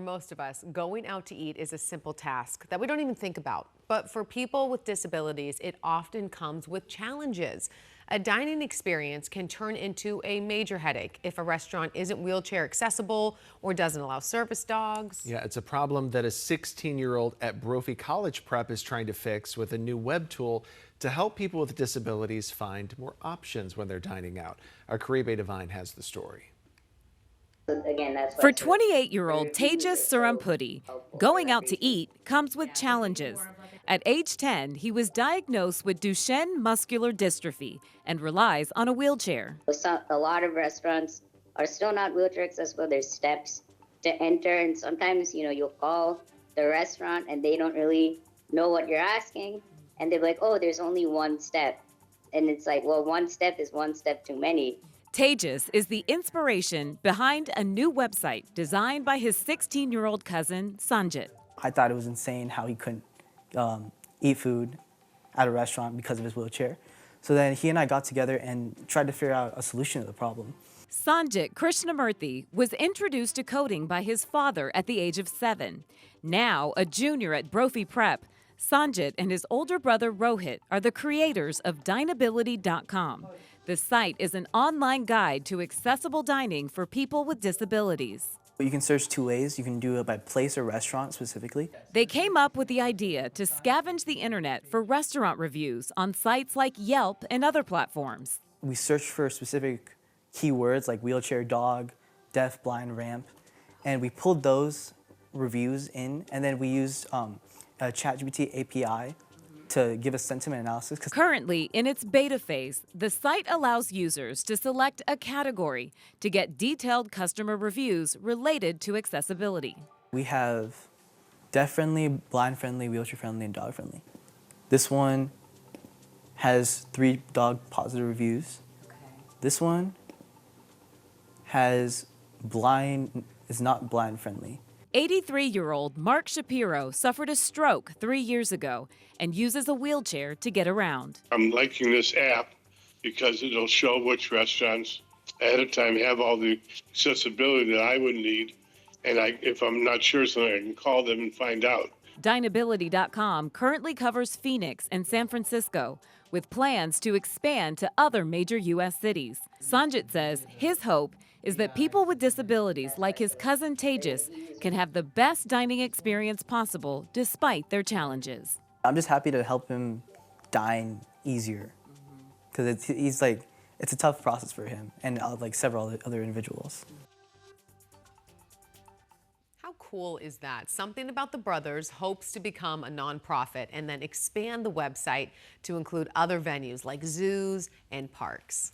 For most of us, going out to eat is a simple task that we don't even think about. But for people with disabilities, it often comes with challenges. A dining experience can turn into a major headache if a restaurant isn't wheelchair accessible or doesn't allow service dogs. Yeah, it's a problem that a 16-year-old at Brophy College Prep is trying to fix with a new web tool to help people with disabilities find more options when they're dining out. Our Caribe Divine has the story. For 28-year-old Tejas Surampudi, going out to eat comes with challenges. At age 10, he was diagnosed with Duchenne muscular dystrophy and relies on a wheelchair. A lot of restaurants are still not wheelchair accessible. There's steps to enter, and sometimes, you'll call the restaurant and they don't really know what you're asking, and they're like, oh, there's only one step. And it's like, well, one step is one step too many. Tejas is the inspiration behind a new website designed by his 16-year-old cousin, Sanjit. I thought it was insane how he couldn't eat food at a restaurant because of his wheelchair. So then he and I got together and tried to figure out a solution to the problem. Sanjit Krishnamurthy was introduced to coding by his father at the age of 7. Now a junior at Brophy Prep, Sanjit and his older brother Rohit are the creators of disabilities.com. The site is an online guide to accessible dining for people with disabilities. You can search two ways. You can do it by place or restaurant specifically. They came up with the idea to scavenge the internet for restaurant reviews on sites like Yelp and other platforms. We searched for specific keywords like wheelchair, dog, deaf, blind, ramp, and we pulled those reviews in, and then we used a ChatGPT API to give us sentiment analysis. Currently, in its beta phase, the site allows users to select a category to get detailed customer reviews related to accessibility. We have deaf-friendly, blind-friendly, wheelchair-friendly, and dog-friendly. This one has 3 dog positive reviews. Okay. This one is not blind-friendly. 83-year-old Mark Shapiro suffered a stroke 3 years ago and uses a wheelchair to get around. I'm liking this app because it'll show which restaurants ahead of time have all the accessibility that I would need. And if I'm not sure something, I can call them and find out. Dinability.com currently covers Phoenix and San Francisco, with plans to expand to other major U.S. cities. Sanjit says his hope is that people with disabilities like his cousin Tejas can have the best dining experience possible despite their challenges. I'm just happy to help him dine easier because it's a tough process for him and like several other individuals. How cool is that? Something About the Brothers hopes to become a nonprofit and then expand the website to include other venues like zoos and parks.